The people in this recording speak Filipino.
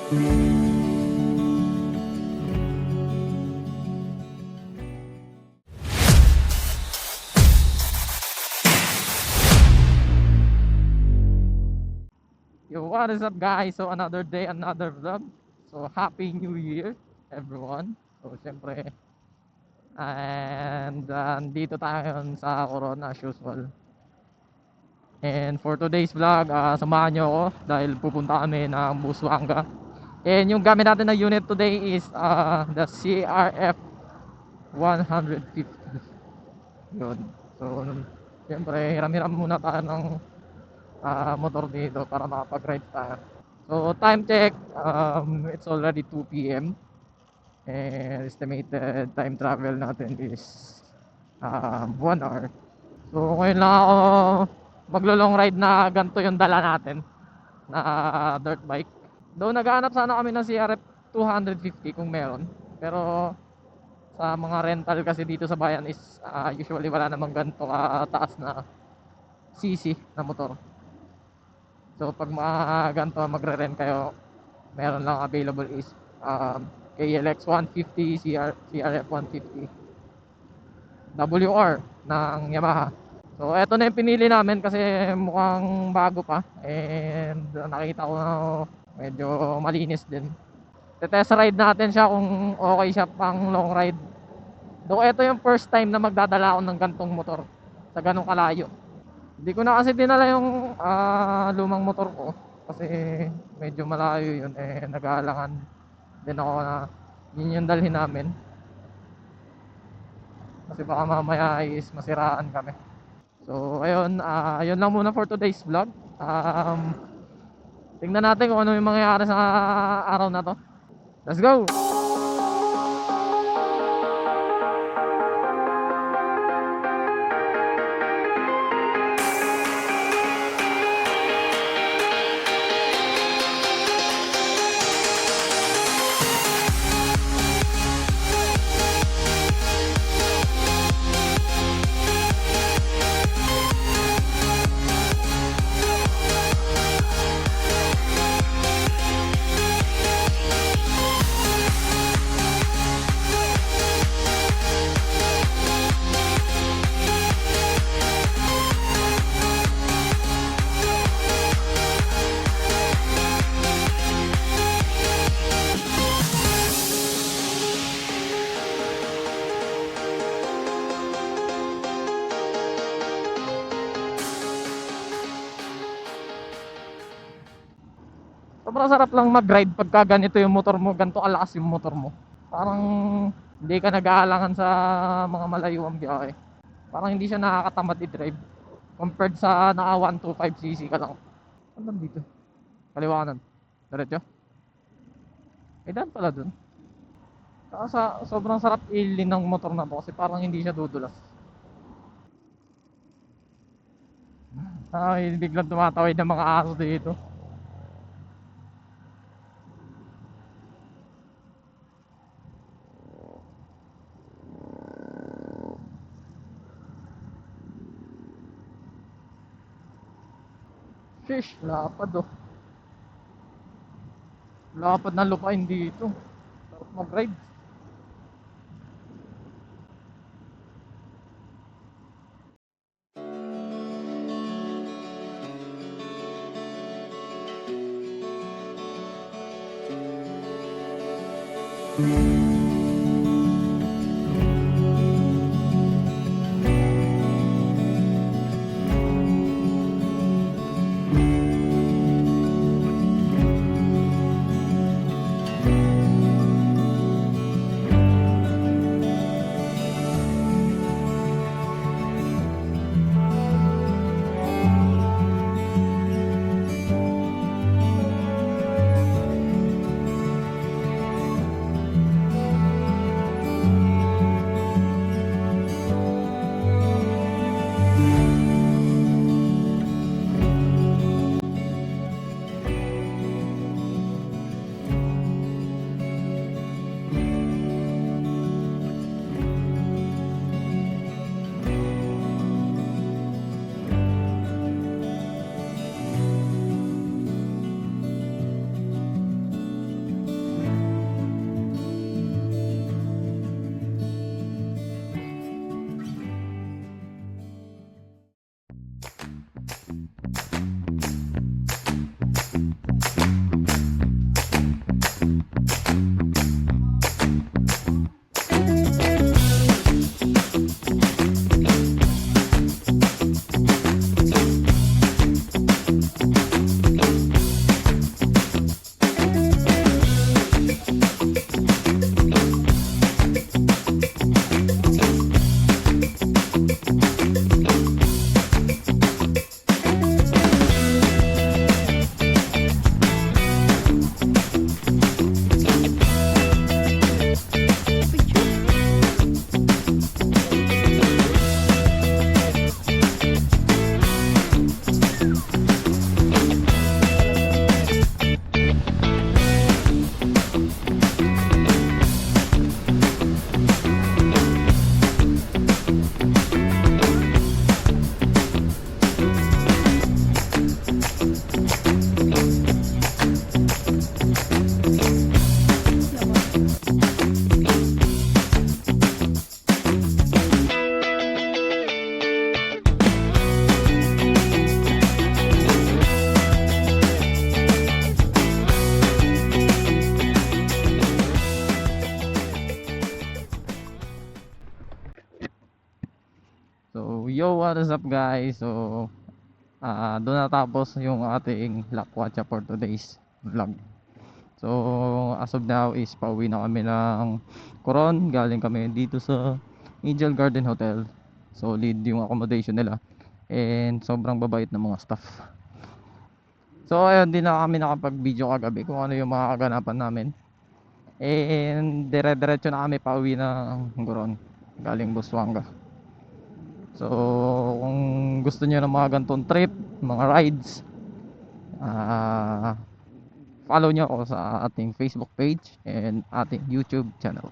Yo, what is up guys? So another day, another vlog. So happy new year everyone. So syempre and dito tayo ngayon sa Corona as usual. And for today's vlog, samahan nyo ako dahil pupunta kami ng Busuanga. And yung gamit natin na unit today is the CRF 150. Yun. So syempre hiram-hiram muna tayo ng motor dito para makapag-ride tayo. So time check, it's already 2 p.m. and estimated time travel natin is 1 hour. So ngayon lang ako maglo-long ride na ganito yung dala natin na dirt bike. Though naghahanap sana kami ng CRF 250 kung meron, pero sa mga rental kasi dito sa bayan is usually wala namang ganito kataas na CC na motor. So pag ganito magre-rent kayo, meron lang available is KLX 150, CRF 150, WR ng Yamaha. So eto na yung pinili namin kasi mukhang bago pa and nakita ko na medyo malinis din. Test ride natin siya kung okay siya pang long ride. Though eto yung first time na magdadala ako ng gantong motor sa ganong kalayo. Hindi ko na kasi dinala yung lumang motor ko kasi medyo malayo yun, nag-aalangan din ako na yun yung dalhin namin kasi baka mamaya is masiraan kami. So ayun, ayun lang muna for today's vlog. Tingnan natin kung ano yung mangyayari sa araw na to. Let's go! Sobrang sarap lang mag-ride pagka ganito yung motor mo, ganito kalakas yung motor mo. Parang hindi ka nag-aalangan sa mga malayuang biyahe. Parang hindi siya nakakatamad i-drive compared sa naka 125cc ka lang. Ano dito? Kaliwa kanan. Diretso? May daan pala dun. Saka sobrang sarap ilin ng motor na to kasi parang hindi siya dudulas. Ay, biglang tumatawid ng mga aso dito. Fish, lapad oh. Lapad na lupain dito. Sarap mag-ride. Yo, what is up guys? Doon natapos yung ating Lakwatsa for today's vlog. So, as of now is pauwi na kami ng Coron. Galing kami dito sa Angel Garden Hotel. Solid yung accommodation nila. And sobrang babait ng mga staff. So, ayun, di na kami nakapag-video kagabi kung ano yung mga kaganapan namin. And dire-diretso na kami pauwi ng Coron. Galing Busuanga. So, kung gusto niyo ng mga ganitong trip, mga rides, follow niyo ako sa ating Facebook page and ating YouTube channel.